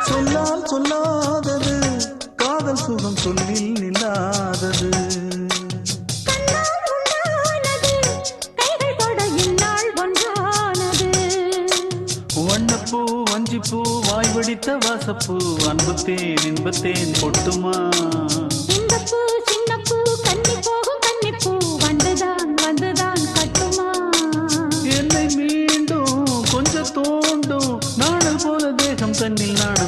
சொல்லால் சொல்லாதது காதல் சுகம் சொல்லில் நில்லாதது. வண்ணப்பூ வஞ்சிப்பூ வாய் வடித்த வாசப்பூ அன்புத்தேன் இன்பத்தேன் பொட்டுமா. என்னை மீண்டும் கொஞ்சம் தோண்டும் நாடல் போல தேகம் தன்னில் நான்